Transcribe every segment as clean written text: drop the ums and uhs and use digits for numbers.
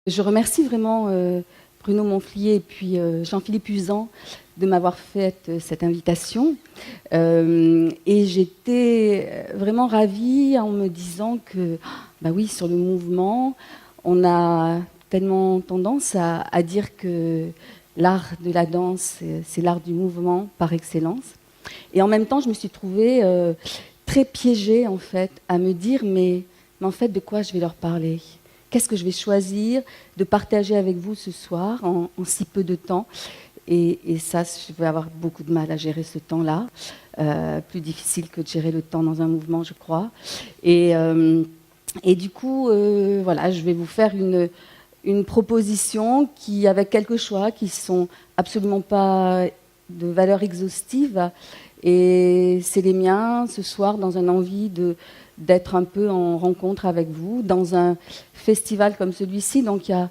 Je remercie vraiment Bruno Monflier et puis Jean-Philippe Usan de m'avoir fait cette invitation. Et j'étais vraiment ravie en me disant que, bah oui, sur le mouvement, on a tellement tendance à dire que l'art de la danse, c'est l'art du mouvement par excellence. Et en même temps, je me suis trouvée très piégée, en fait, à me dire, mais en fait, de quoi je vais leur parler ? Qu'est-ce que je vais choisir de partager avec vous ce soir en si peu de temps ? Et ça, je vais avoir beaucoup de mal à gérer ce temps-là. Plus difficile que de gérer le temps dans un mouvement, je crois. Et du coup, voilà, je vais vous faire une proposition qui, avec quelques choix qui ne sont absolument pas de valeur exhaustive. Et c'est les miens ce soir dans une envie d'être un peu en rencontre avec vous, dans un festival comme celui-ci. Donc il y a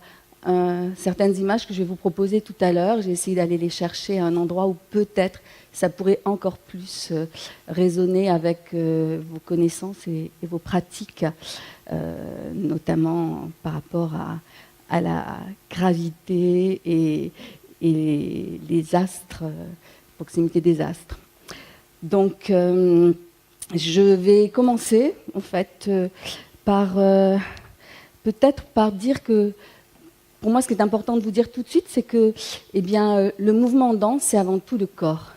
certaines images que je vais vous proposer tout à l'heure. J'ai essayé d'aller les chercher à un endroit où peut-être ça pourrait encore plus résonner avec vos connaissances et vos pratiques, notamment par rapport à la gravité et les astres, proximité des astres. Donc, je vais commencer, en fait, peut-être par dire que, pour moi, ce qui est important de vous dire tout de suite, c'est que, eh bien, le mouvement en danse, c'est avant tout le corps.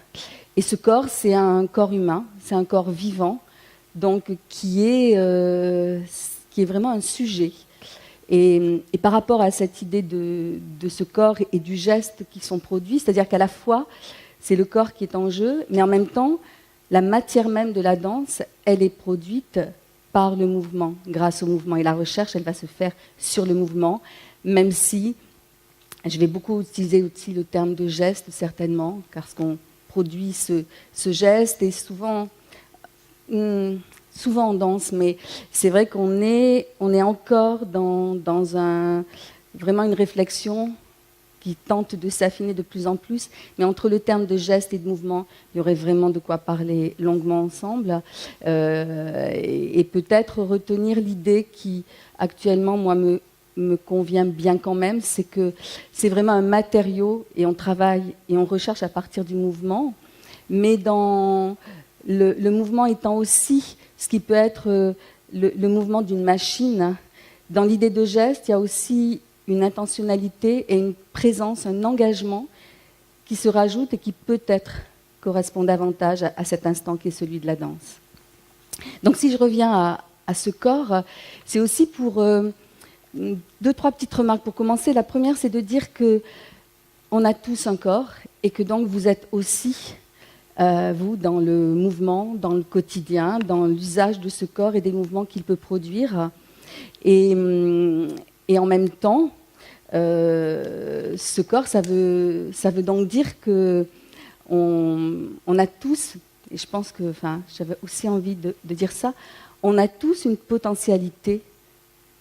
Et ce corps, c'est un corps humain, c'est un corps vivant, donc qui est vraiment un sujet. Et par rapport à cette idée de ce corps et du geste qui sont produits, c'est-à-dire qu'à la fois, c'est le corps qui est en jeu, mais en même temps, la matière même de la danse, elle est produite par le mouvement, grâce au mouvement. Et la recherche, elle va se faire sur le mouvement, même si je vais beaucoup utiliser aussi le terme de geste, certainement, parce qu'on produit ce geste, et souvent en danse, mais c'est vrai qu'on est encore dans vraiment une réflexion qui tente de s'affiner de plus en plus, mais entre le terme de geste et de mouvement, il y aurait vraiment de quoi parler longuement ensemble, et peut-être retenir l'idée qui, actuellement, moi, me convient bien quand même, c'est que c'est vraiment un matériau, et on travaille et on recherche à partir du mouvement, mais dans le mouvement étant aussi ce qui peut être le mouvement d'une machine. Dans l'idée de geste, il y a aussi une intentionnalité et une présence, un engagement qui se rajoute et qui peut-être correspond davantage à cet instant qui est celui de la danse. Donc si je reviens à ce corps, c'est aussi pour deux, trois petites remarques pour commencer. La première, c'est de dire qu'on a tous un corps et que donc vous êtes aussi, vous, dans le mouvement, dans le quotidien, dans l'usage de ce corps et des mouvements qu'il peut produire. Et en même temps, ce corps, ça veut donc dire qu'on a tous, et je pense que, j'avais aussi envie de dire ça, on a tous une potentialité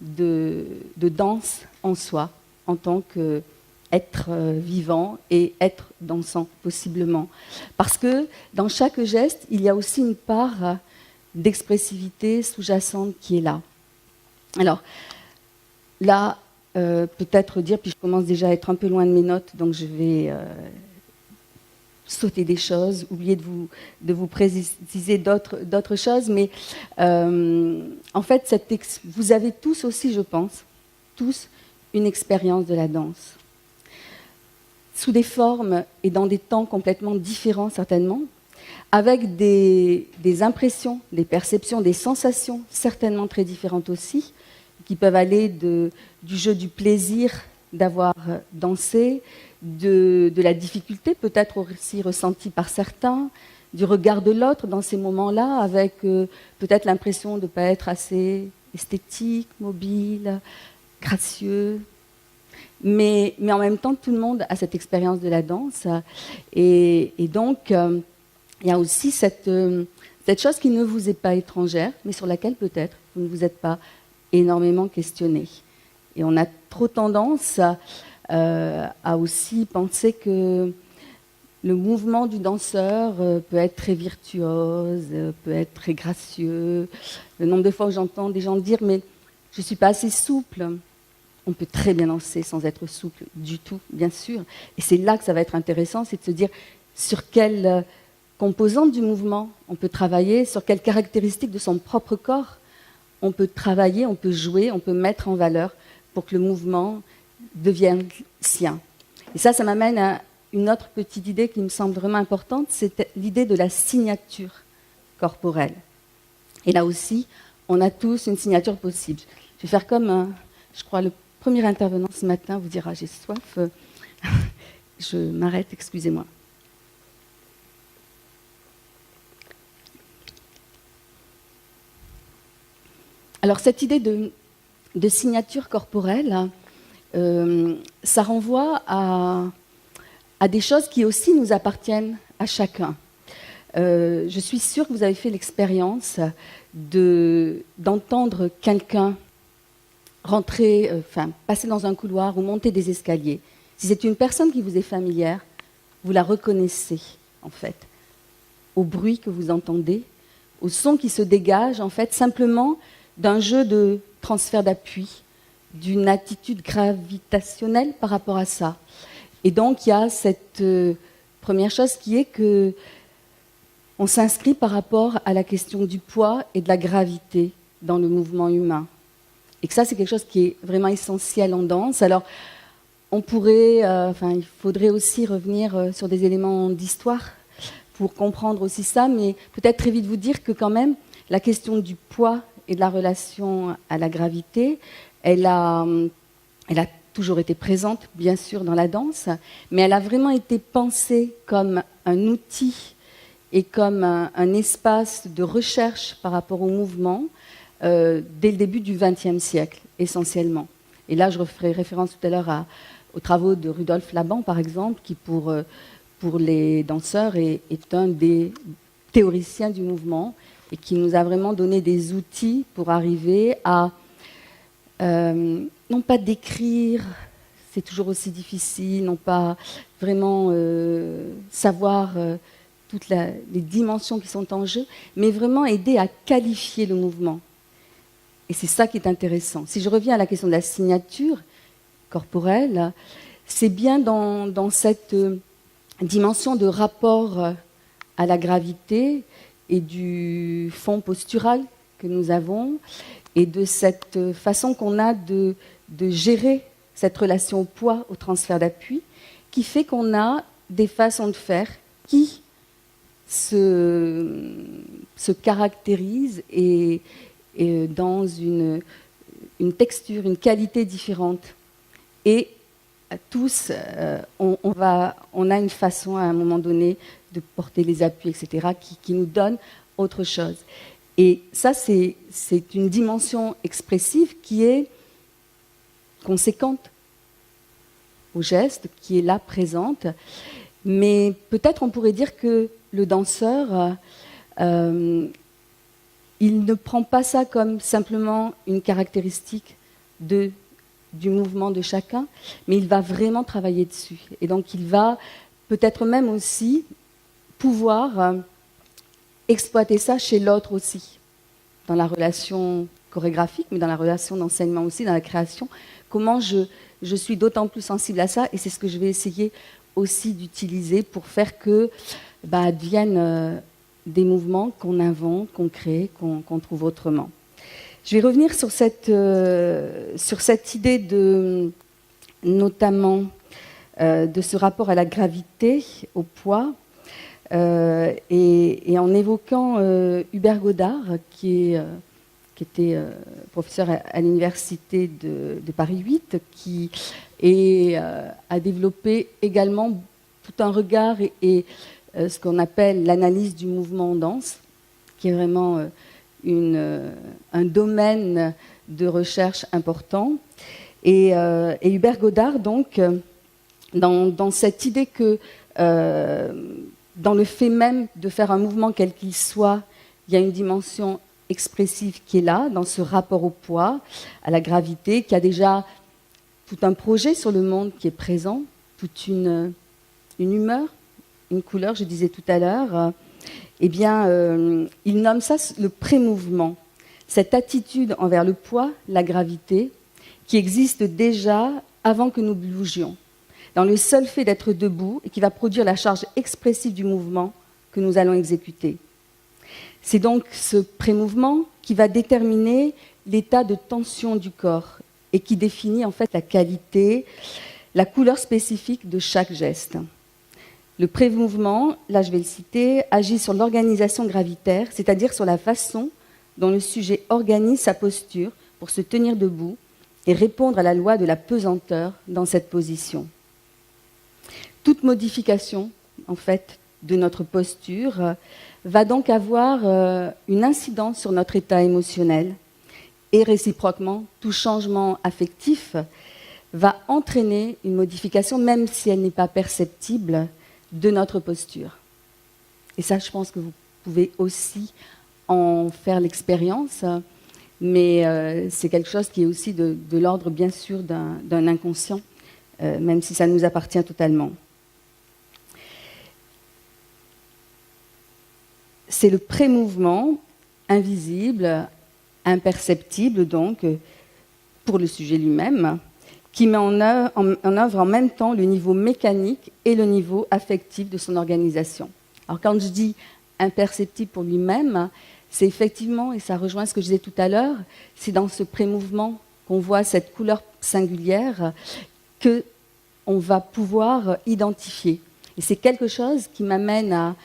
de danse en soi, en tant qu'être vivant et être dansant, possiblement. Parce que dans chaque geste, il y a aussi une part d'expressivité sous-jacente qui est là. Alors, là, peut-être dire, puis je commence déjà à être un peu loin de mes notes, donc je vais sauter des choses, oublier de vous préciser d'autres choses, mais en fait, vous avez tous aussi, je pense, tous une expérience de la danse, sous des formes et dans des temps complètement différents, certainement, avec des impressions, des perceptions, des sensations certainement très différentes aussi, qui peuvent aller du jeu du plaisir d'avoir dansé, de la difficulté peut-être aussi ressentie par certains, du regard de l'autre dans ces moments-là, avec peut-être l'impression de ne pas être assez esthétique, mobile, gracieux. Mais en même temps, tout le monde a cette expérience de la danse. Et donc, il y a aussi cette chose qui ne vous est pas étrangère, mais sur laquelle peut-être vous ne vous êtes pas énormément questionné. Et on a trop tendance à aussi penser que le mouvement du danseur peut être très virtuose, peut être très gracieux. Le nombre de fois où j'entends des gens dire « mais je ne suis pas assez souple ». on peut très bien danser sans être souple du tout, bien sûr. Et c'est là que ça va être intéressant, c'est de se dire sur quelle composante du mouvement on peut travailler, sur quelles caractéristiques de son propre corps on peut travailler, on peut jouer, on peut mettre en valeur pour que le mouvement devienne sien. Et ça m'amène à une autre petite idée qui me semble vraiment importante, c'est l'idée de la signature corporelle. Et là aussi, on a tous une signature possible. Je vais faire comme, je crois, le premier intervenant ce matin vous dira « j'ai soif ». Je m'arrête, excusez-moi. Alors cette idée de signature corporelle, ça renvoie à des choses qui aussi nous appartiennent à chacun. Je suis sûre que vous avez fait l'expérience d'entendre quelqu'un rentrer, passer dans un couloir ou monter des escaliers. Si c'est une personne qui vous est familière, vous la reconnaissez en fait, au bruit que vous entendez, au son qui se dégage en fait, simplement d'un jeu de transfert d'appui, d'une attitude gravitationnelle par rapport à ça. Et donc il y a cette première chose qui est que on s'inscrit par rapport à la question du poids et de la gravité dans le mouvement humain. Et que ça, c'est quelque chose qui est vraiment essentiel en danse. Alors, on pourrait, il faudrait aussi revenir sur des éléments d'histoire pour comprendre aussi ça, mais peut-être très vite vous dire que quand même, la question du poids et de la relation à la gravité, elle a toujours été présente, bien sûr, dans la danse, mais elle a vraiment été pensée comme un outil et comme un espace de recherche par rapport au mouvement dès le début du XXe siècle, essentiellement. Et là, je referai référence tout à l'heure aux travaux de Rudolf Laban, par exemple, qui, pour les danseurs, est un des théoriciens du mouvement et qui nous a vraiment donné des outils pour arriver à, non pas décrire, c'est toujours aussi difficile, non pas vraiment savoir toutes les dimensions qui sont en jeu, mais vraiment aider à qualifier le mouvement. Et c'est ça qui est intéressant. Si je reviens à la question de la signature corporelle, c'est bien dans cette dimension de rapport à la gravité et du fond postural que nous avons, et de cette façon qu'on a de gérer cette relation au poids, au transfert d'appui, qui fait qu'on a des façons de faire qui se caractérisent et dans une texture, une qualité différente. Et tous, on a une façon à un moment donné de porter les appuis, etc., qui nous donne autre chose. Et ça, c'est une dimension expressive qui est conséquente au geste, qui est là présente. Mais peut-être on pourrait dire que le danseur, il ne prend pas ça comme simplement une caractéristique du mouvement de chacun, mais il va vraiment travailler dessus. Et donc il va peut-être même aussi pouvoir exploiter ça chez l'autre aussi, dans la relation chorégraphique, mais dans la relation d'enseignement aussi, dans la création. Comment je suis d'autant plus sensible à ça, et c'est ce que je vais essayer aussi d'utiliser pour faire que deviennent des mouvements qu'on invente, qu'on crée, qu'on trouve autrement. Je vais revenir sur cette idée notamment de ce rapport à la gravité, au poids, et en évoquant Hubert Godard, qui était professeur à l'université de Paris 8, qui a développé également tout un regard et ce qu'on appelle l'analyse du mouvement en danse, qui est vraiment un domaine de recherche important. Et Hubert Godard, donc, dans cette idée que dans le fait même de faire un mouvement quel qu'il soit, il y a une dimension expressive qui est là, dans ce rapport au poids, à la gravité, qui a déjà tout un projet sur le monde qui est présent, toute une humeur, une couleur, je disais tout à l'heure. Eh bien, il nomme ça le pré-mouvement, cette attitude envers le poids, la gravité, qui existe déjà avant que nous bougions, dans le seul fait d'être debout et qui va produire la charge expressive du mouvement que nous allons exécuter. C'est donc ce pré-mouvement qui va déterminer l'état de tension du corps et qui définit en fait la qualité, la couleur spécifique de chaque geste. Le pré-mouvement, là je vais le citer, agit sur l'organisation gravitaire, c'est-à-dire sur la façon dont le sujet organise sa posture pour se tenir debout et répondre à la loi de la pesanteur dans cette position. Toute modification, en fait, de notre posture va donc avoir une incidence sur notre état émotionnel et réciproquement, tout changement affectif va entraîner une modification, même si elle n'est pas perceptible, de notre posture. Et ça, je pense que vous pouvez aussi en faire l'expérience, mais c'est quelque chose qui est aussi de l'ordre, bien sûr, d'un inconscient, même si ça nous appartient totalement. C'est le pré-mouvement invisible, imperceptible donc, pour le sujet lui-même, qui met en œuvre en même temps le niveau mécanique et le niveau affectif de son organisation. Alors quand je dis imperceptible pour lui-même, c'est effectivement, et ça rejoint ce que je disais tout à l'heure, c'est dans ce pré-mouvement qu'on voit cette couleur singulière qu'on va pouvoir identifier. Et c'est quelque chose qui m'amène à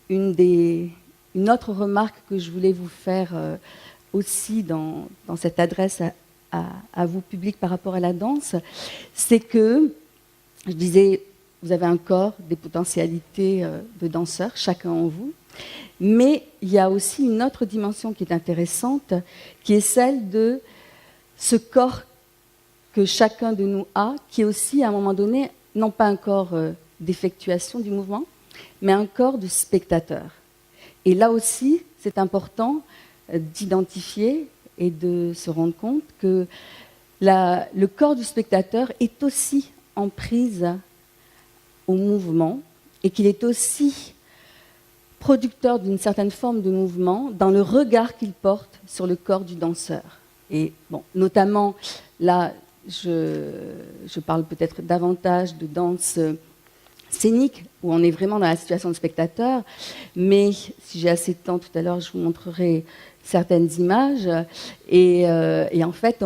une autre remarque que je voulais vous faire aussi dans cette adresse à vous, public, par rapport à la danse, c'est que, je disais, vous avez un corps, des potentialités de danseurs, chacun en vous, mais il y a aussi une autre dimension qui est intéressante, qui est celle de ce corps que chacun de nous a, qui est aussi, à un moment donné, non pas un corps d'effectuation du mouvement, mais un corps de spectateur. Et là aussi, c'est important d'identifier et de se rendre compte que le corps du spectateur est aussi en prise au mouvement et qu'il est aussi producteur d'une certaine forme de mouvement dans le regard qu'il porte sur le corps du danseur. Et bon, notamment, là, je parle peut-être davantage de danse scénique, où on est vraiment dans la situation de spectateur, mais si j'ai assez de temps tout à l'heure, je vous montrerai certaines images, et en fait,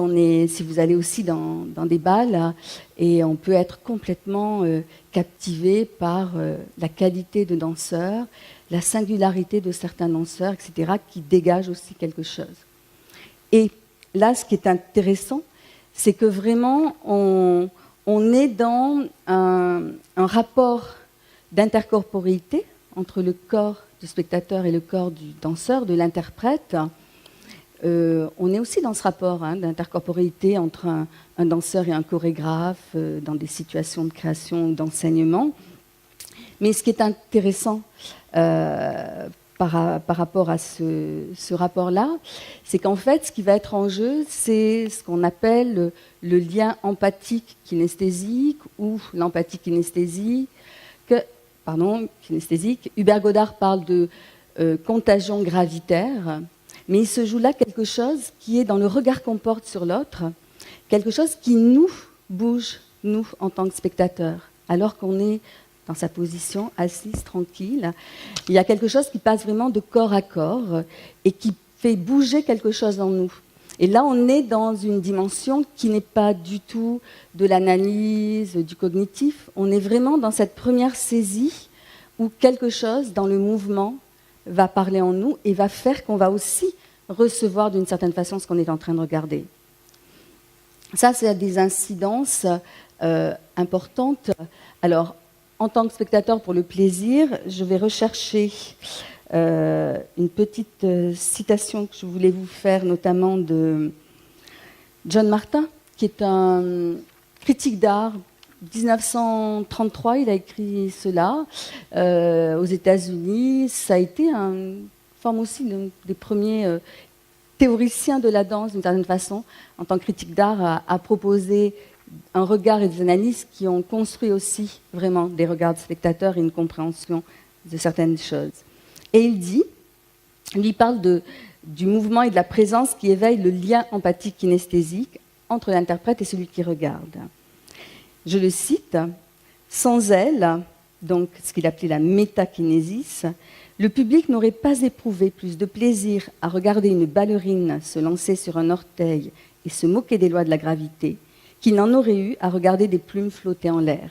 si vous allez aussi dans des bals, et on peut être complètement captivé par la qualité de danseurs, la singularité de certains danseurs, etc., qui dégagent aussi quelque chose. Et là, ce qui est intéressant, c'est que vraiment, on est dans un rapport d'intercorporéité entre le corps du spectateur et le corps du danseur, de l'interprète. On est aussi dans ce rapport d'intercorporéité entre un danseur et un chorégraphe dans des situations de création ou d'enseignement. Mais ce qui est intéressant par rapport à ce rapport-là, c'est qu'en fait, ce qui va être en jeu, c'est ce qu'on appelle le lien empathique kinesthésique ou l'empathie kinesthésique. Hubert Godard parle de contagion gravitaire, mais il se joue là quelque chose qui est dans le regard qu'on porte sur l'autre, quelque chose qui nous bouge, nous, en tant que spectateurs, alors qu'on est dans sa position, assise, tranquille. Il y a quelque chose qui passe vraiment de corps à corps et qui fait bouger quelque chose en nous. Et là, on est dans une dimension qui n'est pas du tout de l'analyse, du cognitif. On est vraiment dans cette première saisie où quelque chose dans le mouvement va parler en nous et va faire qu'on va aussi recevoir d'une certaine façon ce qu'on est en train de regarder. Ça, c'est des incidences importantes. Alors, en tant que spectateur, pour le plaisir, je vais rechercher une petite citation que je voulais vous faire, notamment de John Martin, qui est un critique d'art. 1933, il a écrit cela aux États-Unis. Ça a été une forme aussi des premiers théoriciens de la danse, d'une certaine façon, en tant que critique d'art, à proposer un regard et des analyses qui ont construit aussi vraiment des regards de spectateurs et une compréhension de certaines choses. Et il parle du mouvement et de la présence qui éveille le lien empathique kinesthésique entre l'interprète et celui qui regarde. Je le cite, « Sans elle, donc ce qu'il appelait la métakinésis, le public n'aurait pas éprouvé plus de plaisir à regarder une ballerine se lancer sur un orteil et se moquer des lois de la gravité qu'il n'en aurait eu à regarder des plumes flotter en l'air.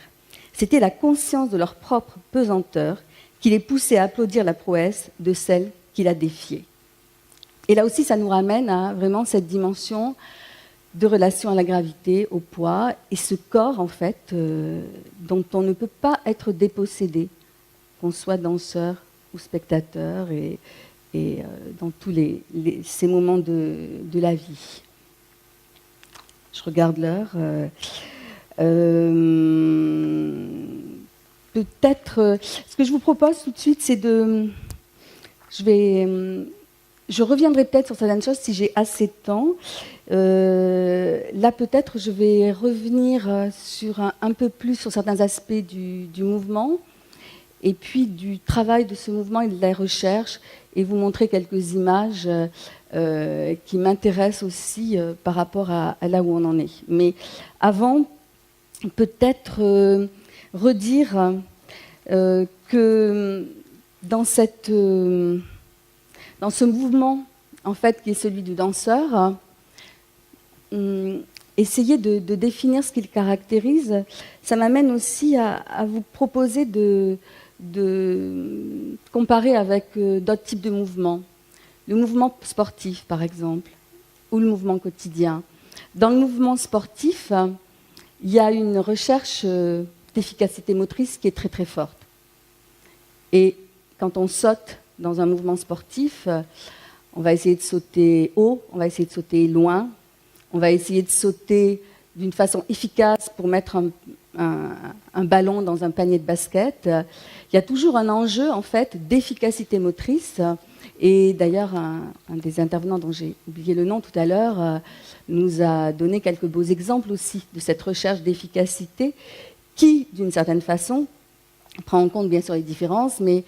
C'était la conscience de leur propre pesanteur qui les poussait à applaudir la prouesse de celle qui la défiait. » Et là aussi, ça nous ramène à vraiment cette dimension de relation à la gravité, au poids, et ce corps, en fait, dont on ne peut pas être dépossédé, qu'on soit danseur ou spectateur, et dans tous ces moments de la vie. Je regarde l'heure. Peut-être, ce que je vous propose tout de suite, c'est de... Je reviendrai peut-être sur certaines choses si j'ai assez de temps. Là, peut-être, je vais revenir sur un peu plus sur certains aspects du mouvement, et puis du travail de ce mouvement et de la recherche, et vous montrer quelques images qui m'intéressent aussi par rapport à là où on en est. Mais avant, peut-être redire que dans ce mouvement, en fait, qui est celui du danseur, essayer de définir ce qu'il caractérise, ça m'amène aussi à vous proposer de comparer avec d'autres types de mouvements. Le mouvement sportif, par exemple, ou le mouvement quotidien. Dans le mouvement sportif, il y a une recherche d'efficacité motrice qui est très très forte. Et quand on saute dans un mouvement sportif, on va essayer de sauter haut, on va essayer de sauter loin, on va essayer de sauter d'une façon efficace pour mettre un ballon dans un panier de basket. Il y a toujours un enjeu, en fait, d'efficacité motrice. Et d'ailleurs, un des intervenants dont j'ai oublié le nom tout à l'heure nous a donné quelques beaux exemples aussi de cette recherche d'efficacité qui, d'une certaine façon, prend en compte bien sûr les différences, mais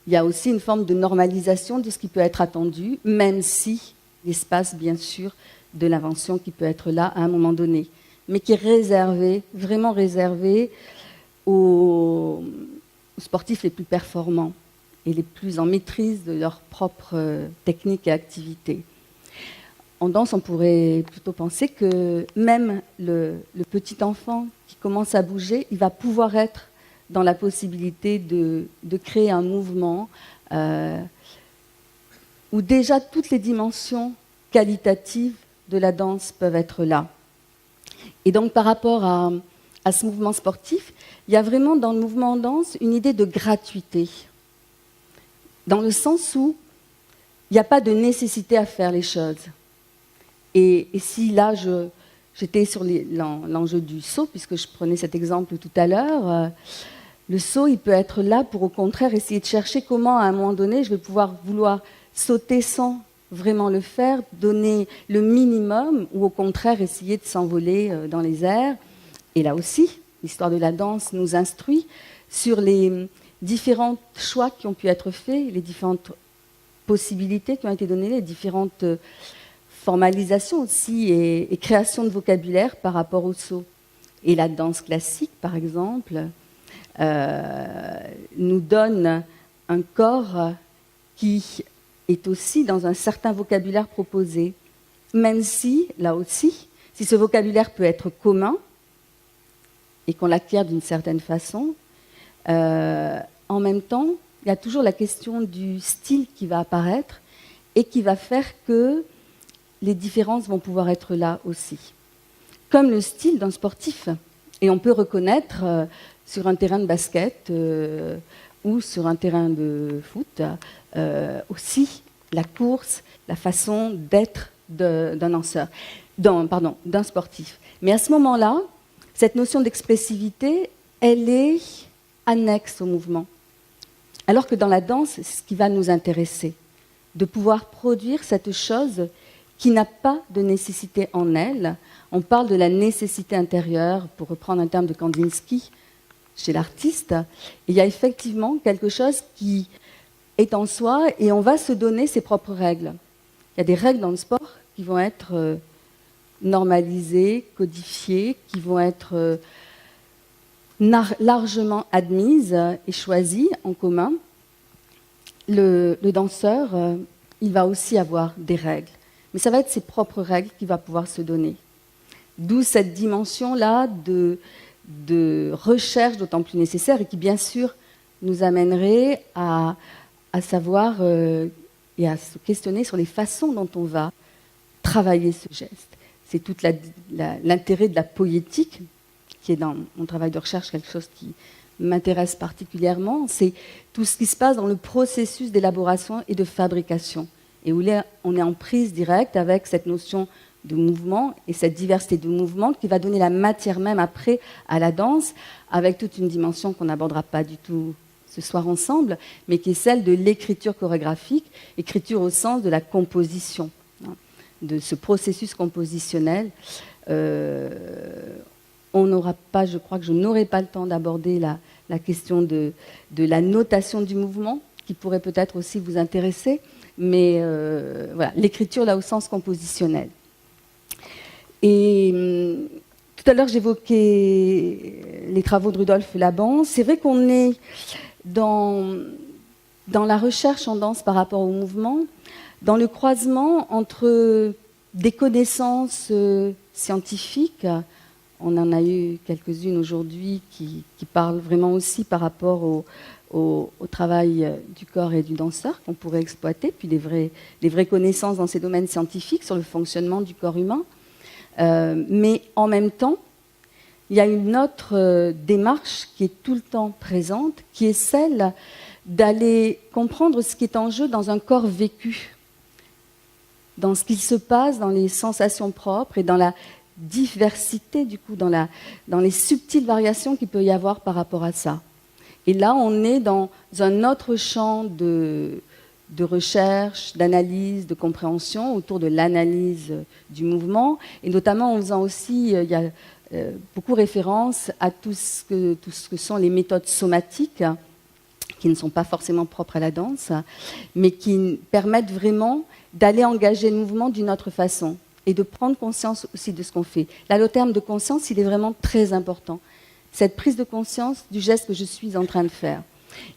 il y a aussi une forme de normalisation de ce qui peut être attendu, même si l'espace, bien sûr, de l'invention qui peut être là à un moment donné, mais qui est réservé, vraiment réservé aux sportifs les plus performants et les plus en maîtrise de leur propre technique et activité. En danse, on pourrait plutôt penser que même le petit enfant qui commence à bouger, il va pouvoir être dans la possibilité de créer un mouvement où déjà toutes les dimensions qualitatives de la danse peuvent être là. Et donc par rapport à ce mouvement sportif, il y a vraiment dans le mouvement en danse une idée de gratuité, dans le sens où il n'y a pas de nécessité à faire les choses. Et si là, j'étais sur l'enjeu du saut, puisque je prenais cet exemple tout à l'heure, le saut, il peut être là pour, au contraire, essayer de chercher comment, à un moment donné, je vais pouvoir vouloir sauter sans vraiment le faire, donner le minimum, ou au contraire, essayer de s'envoler dans les airs. Et là aussi, l'histoire de la danse nous instruit sur les différents choix qui ont pu être faits, les différentes possibilités qui ont été données, les différentes formalisation aussi et création de vocabulaire par rapport au saut. Et la danse classique, par exemple, nous donne un corps qui est aussi dans un certain vocabulaire proposé, même si, là aussi, si ce vocabulaire peut être commun et qu'on l'acquiert d'une certaine façon, en même temps, il y a toujours la question du style qui va apparaître et qui va faire que les différences vont pouvoir être là aussi. Comme le style d'un sportif. Et on peut reconnaître sur un terrain de basket ou sur un terrain de foot aussi la course, la façon d'être d'un danseur, d'un sportif. Mais à ce moment-là, cette notion d'expressivité, elle est annexe au mouvement. Alors que dans la danse, c'est ce qui va nous intéresser, de pouvoir produire cette chose qui n'a pas de nécessité en elle. On parle de la nécessité intérieure, pour reprendre un terme de Kandinsky, chez l'artiste. Il y a effectivement quelque chose qui est en soi et on va se donner ses propres règles. Il y a des règles dans le sport qui vont être normalisées, codifiées, qui vont être largement admises et choisies en commun. Le danseur, il va aussi avoir des règles, mais ça va être ses propres règles qu'il va pouvoir se donner. D'où cette dimension-là de recherche d'autant plus nécessaire et qui, bien sûr, nous amènerait à savoir et à se questionner sur les façons dont on va travailler ce geste. C'est tout l'intérêt de la poétique, qui est dans mon travail de recherche quelque chose qui m'intéresse particulièrement. C'est tout ce qui se passe dans le processus d'élaboration et de fabrication, et où on est en prise directe avec cette notion de mouvement et cette diversité de mouvements qui va donner la matière même après à la danse, avec toute une dimension qu'on n'abordera pas du tout ce soir ensemble, mais qui est celle de l'écriture chorégraphique, écriture au sens de la composition, de ce processus compositionnel. On n'aura pas, je crois que je n'aurai pas le temps d'aborder la question de la notation du mouvement, qui pourrait peut-être aussi vous intéresser, mais voilà, l'écriture là au sens compositionnel. Et tout à l'heure, j'évoquais les travaux de Rudolf Laban. C'est vrai qu'on est dans la recherche en danse par rapport au mouvement, dans le croisement entre des connaissances scientifiques. On en a eu quelques-unes aujourd'hui qui parlent vraiment aussi par rapport au travail du corps et du danseur qu'on pourrait exploiter, puis des vraies connaissances dans ces domaines scientifiques sur le fonctionnement du corps humain. Mais en même temps, il y a une autre démarche qui est tout le temps présente, qui est celle d'aller comprendre ce qui est en jeu dans un corps vécu, dans ce qu'il se passe, dans les sensations propres et dans la diversité, du coup, dans les subtiles variations qu'il peut y avoir par rapport à ça. Et là, on est dans un autre champ de recherche, d'analyse, de compréhension autour de l'analyse du mouvement, et notamment en faisant aussi, il y a beaucoup référence à tout ce que sont les méthodes somatiques, qui ne sont pas forcément propres à la danse, mais qui permettent vraiment d'aller engager le mouvement d'une autre façon et de prendre conscience aussi de ce qu'on fait. Là, le terme de conscience, il est vraiment très important. Cette prise de conscience du geste que je suis en train de faire.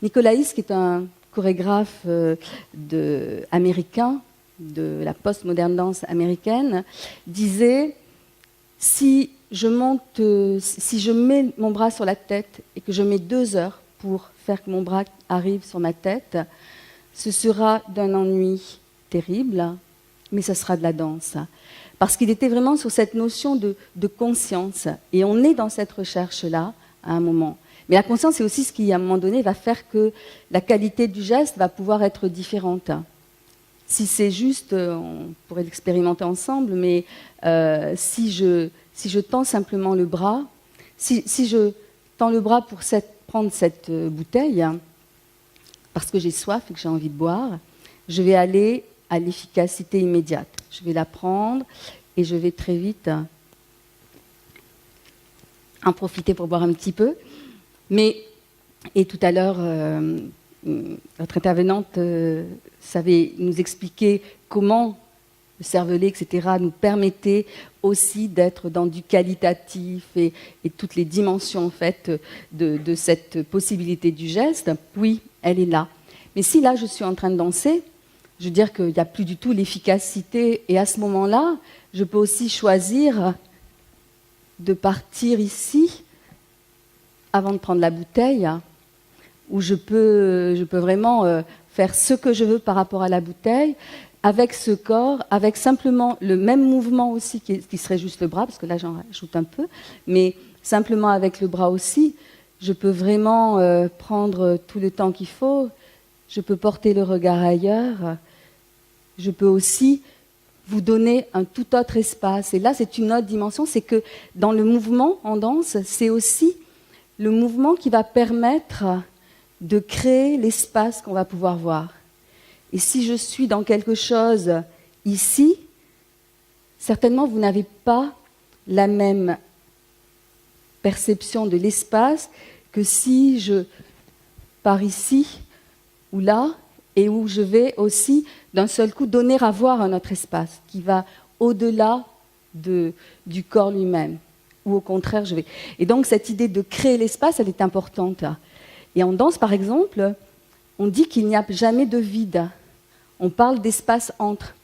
Nicolaïs, qui est un chorégraphe américain, de la post-moderne danse américaine, disait « si je mets mon bras sur la tête et que je mets 2 heures pour faire que mon bras arrive sur ma tête, ce sera d'un ennui terrible, mais ça sera de la danse. » Parce qu'il était vraiment sur cette notion de conscience. Et on est dans cette recherche-là à un moment. Mais la conscience, c'est aussi ce qui, à un moment donné, va faire que la qualité du geste va pouvoir être différente. Si c'est juste, on pourrait l'expérimenter ensemble, mais si je tends simplement le bras, si je tends le bras pour prendre cette bouteille, parce que j'ai soif et que j'ai envie de boire, je vais aller à l'efficacité immédiate. Je vais la prendre et je vais très vite en profiter pour boire un petit peu. Et tout à l'heure, notre intervenante savait nous expliquer comment le cervelet, etc., nous permettait aussi d'être dans du qualitatif et toutes les dimensions en fait, de cette possibilité du geste. Oui, elle est là. Mais si là, je suis en train de danser, je veux dire qu'il n'y a plus du tout l'efficacité. Et à ce moment-là, je peux aussi choisir de partir ici avant de prendre la bouteille, où je peux vraiment faire ce que je veux par rapport à la bouteille, avec ce corps, avec simplement le même mouvement aussi, qui serait juste le bras, parce que là j'en rajoute un peu, mais simplement avec le bras aussi, je peux vraiment prendre tout le temps qu'il faut, je peux porter le regard ailleurs, je peux aussi vous donner un tout autre espace. Et là, c'est une autre dimension, c'est que dans le mouvement en danse, c'est aussi le mouvement qui va permettre de créer l'espace qu'on va pouvoir voir. Et si je suis dans quelque chose ici, certainement vous n'avez pas la même perception de l'espace que si je pars ici ou là, et où je vais aussi d'un seul coup donner à voir un autre espace qui va au-delà du corps lui-même. Ou au contraire, je vais... Et donc, cette idée de créer l'espace, elle est importante. Et en danse, par exemple, on dit qu'il n'y a jamais de vide. On parle d'espace entre.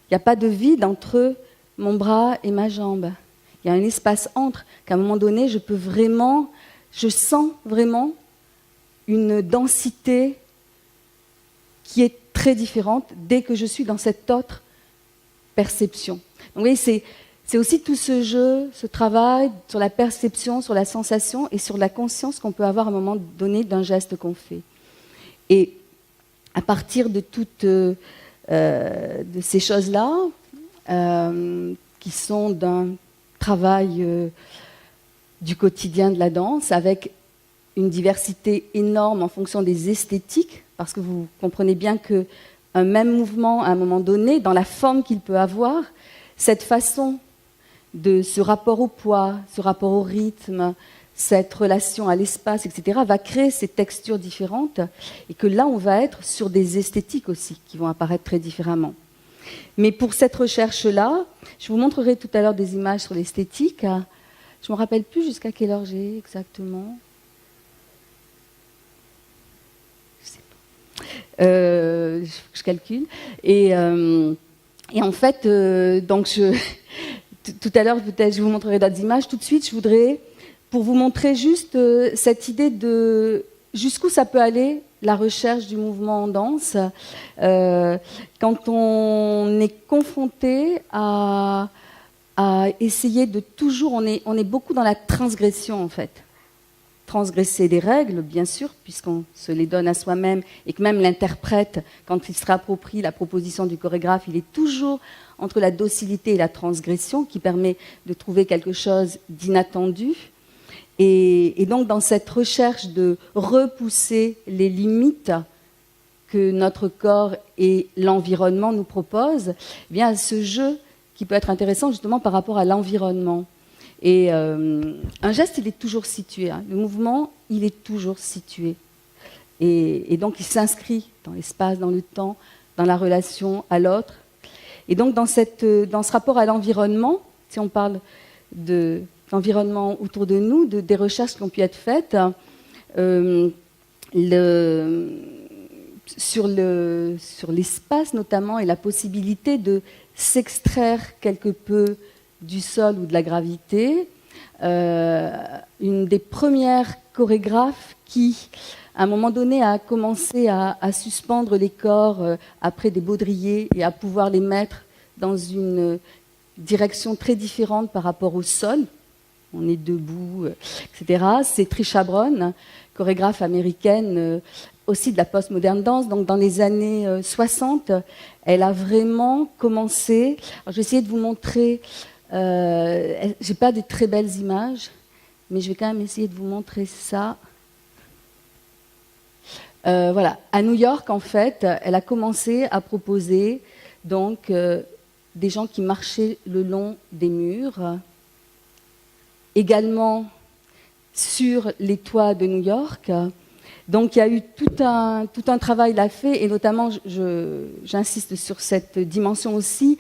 Il n'y a pas de vide entre mon bras et ma jambe. Il y a un espace entre, qu'à un moment donné, je sens vraiment une densité qui est très différente dès que je suis dans cette autre perception. Donc, vous voyez, c'est aussi tout ce jeu, ce travail sur la perception, sur la sensation et sur la conscience qu'on peut avoir à un moment donné d'un geste qu'on fait. Et à partir de toutes de ces choses-là, qui sont d'un travail du quotidien de la danse, avec une diversité énorme en fonction des esthétiques, parce que vous comprenez bien qu'un même mouvement, à un moment donné, dans la forme qu'il peut avoir, cette façon de ce rapport au poids, ce rapport au rythme, cette relation à l'espace, etc., va créer ces textures différentes, et que là, on va être sur des esthétiques aussi, qui vont apparaître très différemment. Mais pour cette recherche-là, je vous montrerai tout à l'heure des images sur l'esthétique. Je ne me rappelle plus jusqu'à quelle heure j'ai exactement. Je sais pas. Je calcule. Et en fait, donc tout à l'heure, peut-être, je vous montrerai d'autres images. Tout de suite, je voudrais, pour vous montrer juste cette idée de jusqu'où ça peut aller, la recherche du mouvement en danse, quand on est confronté à essayer de toujours... On est beaucoup dans la transgression, en fait. Transgresser des règles, bien sûr, puisqu'on se les donne à soi-même, et que même l'interprète, quand il se réapproprie la proposition du chorégraphe, il est toujours entre la docilité et la transgression, qui permet de trouver quelque chose d'inattendu. Et donc, dans cette recherche de repousser les limites que notre corps et l'environnement nous proposent, eh bien, ce jeu qui peut être intéressant justement par rapport à l'environnement. Et un geste, il est toujours situé. Hein. Le mouvement, il est toujours situé. Et donc, il s'inscrit dans l'espace, dans le temps, dans la relation à l'autre. Et donc, dans ce rapport à l'environnement, si on parle de l'environnement autour de nous, des recherches qui ont pu être faites sur l'espace notamment, et la possibilité de s'extraire quelque peu du sol ou de la gravité. Une des premières chorégraphes qui, à un moment donné, a commencé à suspendre les corps après des baudriers et à pouvoir les mettre dans une direction très différente par rapport au sol. On est debout, etc. C'est Trisha Brown, chorégraphe américaine, aussi de la post-moderne danse. Donc, dans les années 60, elle a vraiment commencé... Alors, je vais essayer de vous montrer... j'ai pas des très belles images, mais je vais quand même essayer de vous montrer ça. Voilà. À New York, en fait, elle a commencé à proposer donc, des gens qui marchaient le long des murs, également sur les toits de New York. Donc il y a eu tout un travail là fait, et notamment, j'insiste sur cette dimension aussi,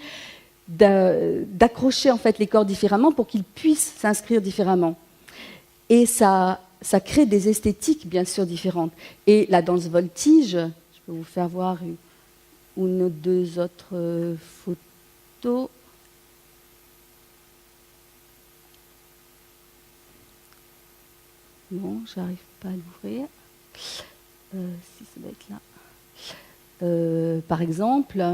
d'accrocher en fait les corps différemment pour qu'ils puissent s'inscrire différemment. Et ça crée des esthétiques bien sûr différentes. Et la danse voltige, je peux vous faire voir une ou deux autres photos. Bon, j'arrive pas à l'ouvrir. Si ça doit être là. Par exemple,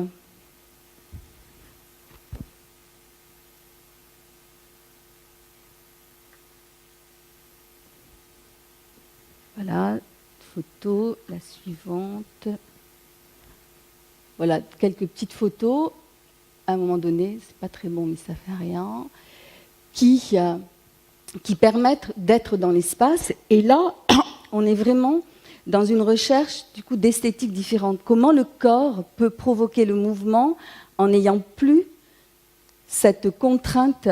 voilà, photo, la suivante. Voilà, quelques petites photos. À un moment donné, c'est pas très bon, mais ça fait rien. Qui permettent d'être dans l'espace. Et là, on est vraiment dans une recherche du coup d'esthétique différente. Comment le corps peut provoquer le mouvement en n'ayant plus cette contrainte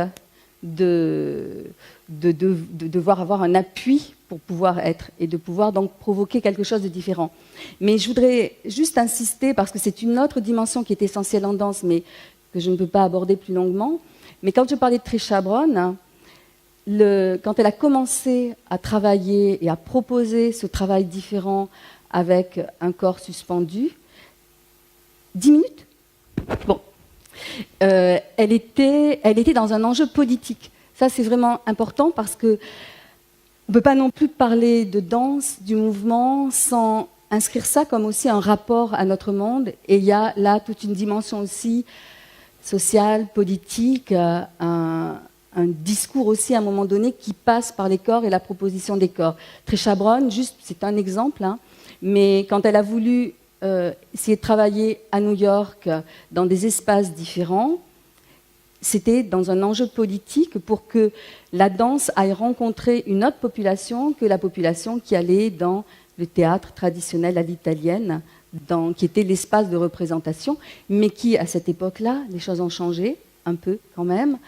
de devoir avoir un appui pour pouvoir être, et de pouvoir donc provoquer quelque chose de différent. Mais je voudrais juste insister, parce que c'est une autre dimension qui est essentielle en danse, mais que je ne peux pas aborder plus longuement, Mais quand je parlais de Trisha Brown, quand elle a commencé à travailler et à proposer ce travail différent avec un corps suspendu, 10 minutes. Bon. Elle était dans un enjeu politique. Ça, c'est vraiment important parce qu'on ne peut pas non plus parler de danse, du mouvement, sans inscrire ça comme aussi un rapport à notre monde. Et il y a là toute une dimension aussi sociale, politique, un discours aussi à un moment donné qui passe par les corps et la proposition des corps. Trisha Brown, juste, c'est un exemple, hein, mais quand elle a voulu essayer de travailler à New York dans des espaces différents, c'était dans un enjeu politique pour que la danse aille rencontrer une autre population que la population qui allait dans le théâtre traditionnel à l'italienne, qui était l'espace de représentation, mais qui, à cette époque-là, les choses ont changé, un peu quand même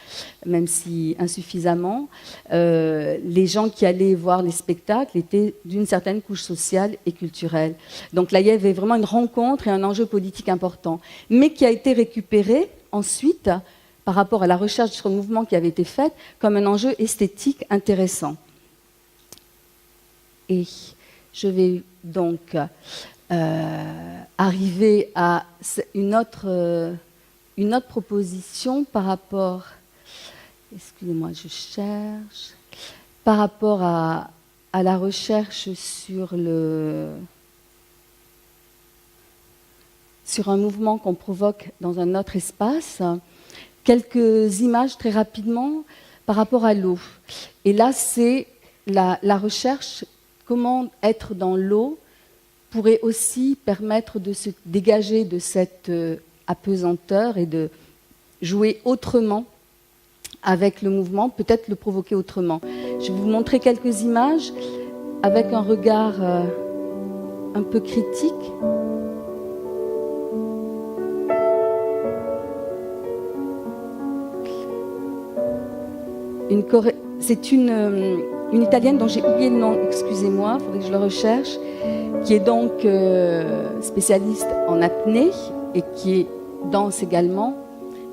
si insuffisamment. Les gens qui allaient voir les spectacles étaient d'une certaine couche sociale et culturelle. Donc là, il y avait vraiment une rencontre et un enjeu politique important, mais qui a été récupéré ensuite par rapport à la recherche sur le mouvement qui avait été faite comme un enjeu esthétique intéressant. Et je vais donc arriver à une autre proposition par rapport, excusez-moi, je cherche, par rapport à la recherche sur un mouvement qu'on provoque dans un autre espace. Quelques images très rapidement par rapport à l'eau. Et là, c'est la recherche, comment être dans l'eau pourrait aussi permettre de se dégager de cette apesanteur et de jouer autrement avec le mouvement, peut-être le provoquer autrement. Je vais vous montrer quelques images avec un regard un peu critique. C'est une Italienne dont j'ai oublié le nom, excusez-moi, il faudrait que je le recherche, qui est donc spécialiste en apnée et qui danse également.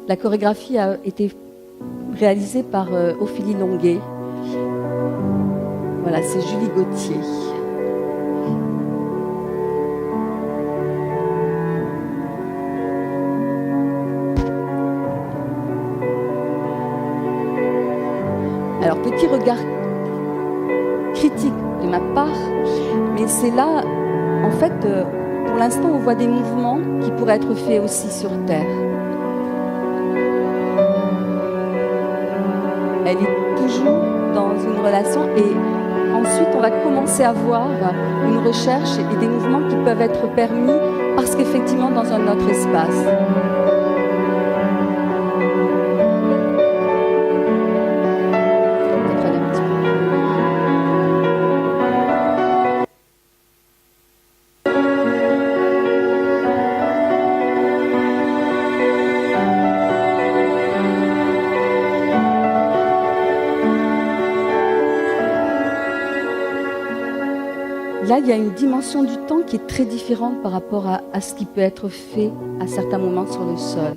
La chorégraphie a été réalisée par Ophélie Longuet. Voilà, c'est Julie Gauthier. Alors, petit regard critique de ma part, mais c'est là, en fait, pour l'instant, on voit des mouvements qui pourraient être faits aussi sur Terre. Elle est toujours dans une relation et ensuite, on va commencer à voir une recherche et des mouvements qui peuvent être permis parce qu'effectivement, dans un autre espace. Là, il y a une dimension du temps qui est très différente par rapport à ce qui peut être fait à certains moments sur le sol.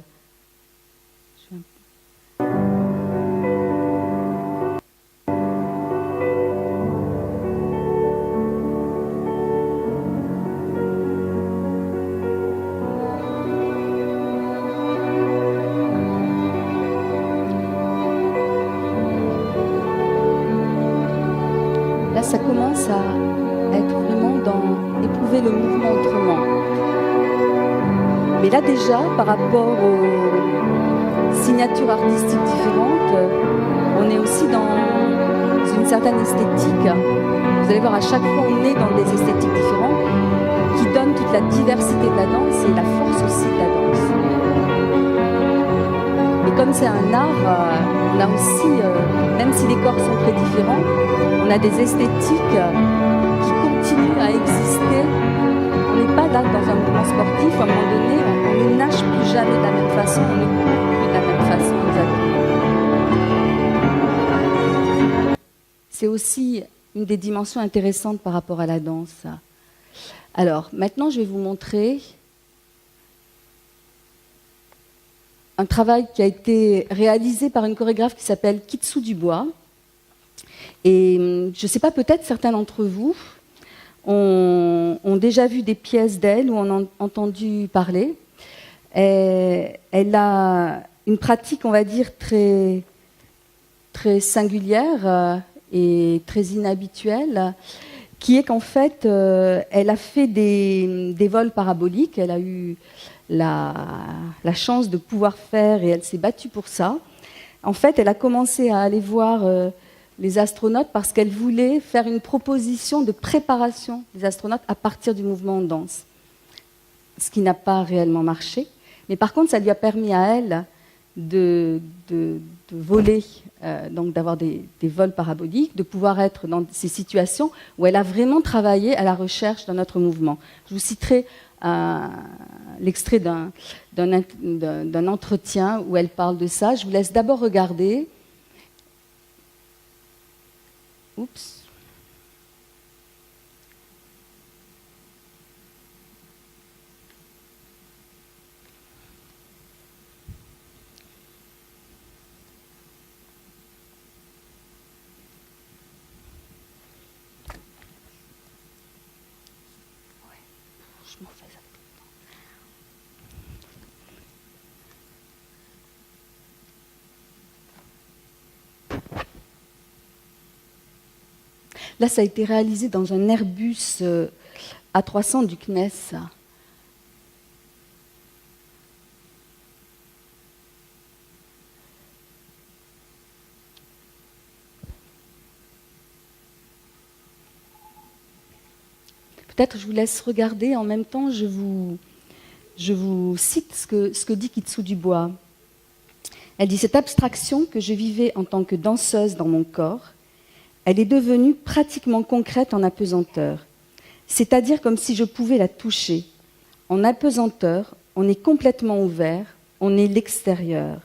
Là, ça commence à être vraiment dans éprouver le mouvement autrement. Mais là déjà, par rapport aux signatures artistiques différentes, on est aussi dans une certaine esthétique. Vous allez voir, à chaque fois, on est dans des esthétiques différentes qui donnent toute la diversité de la danse et la force aussi de la danse. Et comme c'est un art, on a aussi, même si les corps sont très différents, on a des esthétiques continue à exister. On n'est pas là dans un mouvement sportif, à un moment donné, on ne nage plus jamais de la même façon, on ne court plus de la même façon. C'est aussi une des dimensions intéressantes par rapport à la danse. Alors, maintenant, je vais vous montrer un travail qui a été réalisé par une chorégraphe qui s'appelle Kitsu Dubois. Et je ne sais pas, peut-être certains d'entre vous ont déjà vu des pièces d'elle ou en ont entendu parler. Et elle a une pratique, on va dire, très, très singulière et très inhabituelle, qui est qu'en fait, elle a fait des vols paraboliques. Elle a eu la chance de pouvoir faire, et elle s'est battue pour ça. En fait, elle a commencé à aller voir les astronautes parce qu'elle voulait faire une proposition de préparation des astronautes à partir du mouvement en danse, ce qui n'a pas réellement marché. Mais par contre, ça lui a permis à elle de voler, donc d'avoir des vols paraboliques, de pouvoir être dans ces situations où elle a vraiment travaillé à la recherche d'un autre mouvement. Je vous citerai l'extrait d'un entretien où elle parle de ça. Je vous laisse d'abord regarder. Oups. Je m'en fais ça. Là, ça a été réalisé dans un Airbus A300 du CNES. Peut-être je vous laisse regarder, en même temps je vous cite ce que dit Kitsu Dubois. Elle dit « Cette abstraction que je vivais en tant que danseuse dans mon corps, elle est devenue pratiquement concrète en apesanteur, c'est-à-dire comme si je pouvais la toucher. En apesanteur, on est complètement ouvert, on est l'extérieur.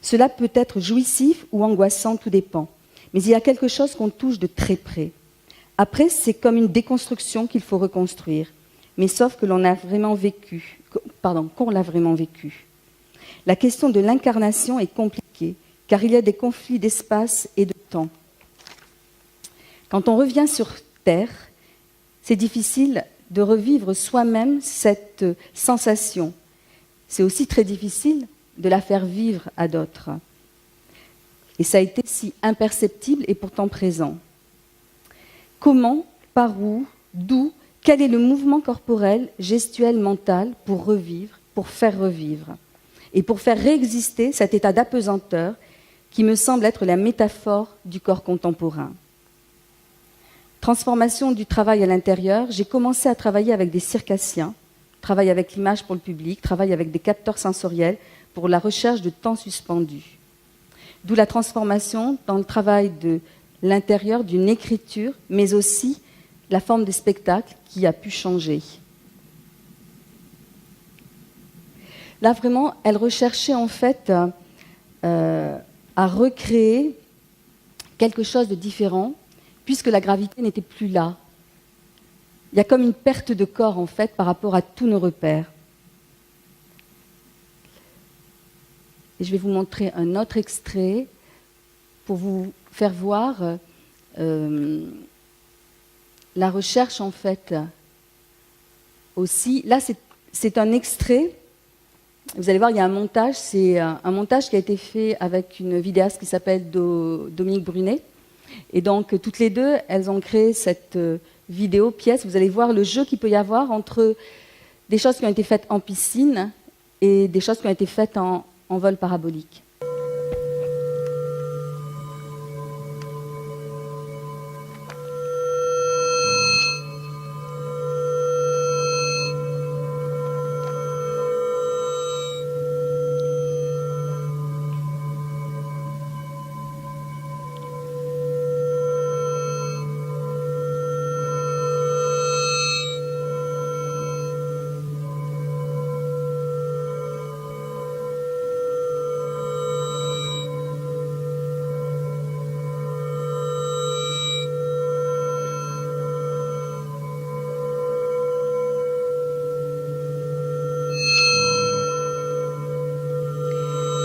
Cela peut être jouissif ou angoissant, tout dépend, mais il y a quelque chose qu'on touche de très près. Après, c'est comme une déconstruction qu'il faut reconstruire, mais sauf que l'on a vraiment vécu, qu'on l'a vraiment vécu. La question de l'incarnation est compliquée, car il y a des conflits d'espace et de temps. Quand on revient sur Terre, c'est difficile de revivre soi-même cette sensation. C'est aussi très difficile de la faire vivre à d'autres. Et ça a été si imperceptible et pourtant présent. Comment, par où, d'où, quel est le mouvement corporel, gestuel, mental pour revivre, pour faire revivre et pour faire réexister cet état d'apesanteur qui me semble être la métaphore du corps contemporain. Transformation du travail à l'intérieur, j'ai commencé à travailler avec des circassiens, travail avec l'image pour le public, travail avec des capteurs sensoriels pour la recherche de temps suspendu. D'où la transformation dans le travail de l'intérieur d'une écriture, mais aussi la forme des spectacles qui a pu changer. Là, vraiment, elle recherchait en fait à recréer quelque chose de différent, puisque la gravité n'était plus là. Il y a comme une perte de corps, en fait, par rapport à tous nos repères. Et je vais vous montrer un autre extrait pour vous faire voir la recherche, en fait, aussi. Là, c'est un extrait. Vous allez voir, il y a un montage. C'est un montage qui a été fait avec une vidéaste qui s'appelle Dominique Brunet. Et donc, toutes les deux, elles ont créé cette vidéo pièce. Vous allez voir le jeu qu'il peut y avoir entre des choses qui ont été faites en piscine et des choses qui ont été faites en vol parabolique.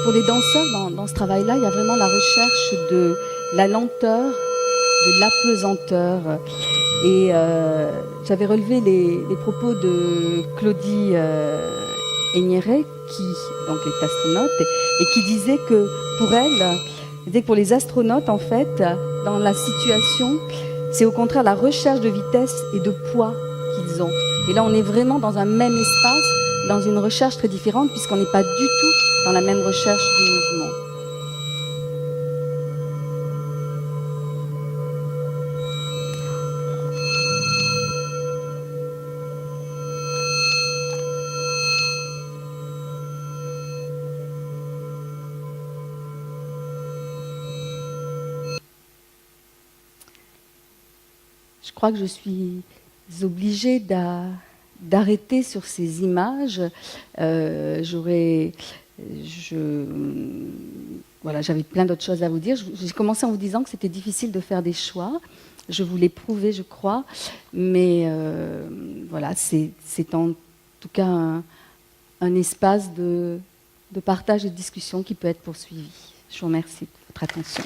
pour les danseurs, dans ce travail-là, il y a vraiment la recherche de la lenteur, de l'apesanteur. Et j'avais relevé les propos de Claudie Aigneret, qui donc est astronaute, et qui disait que pour elle, disait que pour les astronautes, en fait, dans la situation, c'est au contraire la recherche de vitesse et de poids qu'ils ont. Et là, on est vraiment dans un même espace, dans une recherche très différente, puisqu'on n'est pas du tout dans la même recherche du mouvement. Je crois que je suis obligée d'arrêter sur ces images. J'avais plein d'autres choses à vous dire. J'ai commencé en vous disant que c'était difficile de faire des choix. Je vous l'ai prouvé, je crois. Mais voilà, c'est en tout cas un espace de partage et de discussion qui peut être poursuivi. Je vous remercie de votre attention.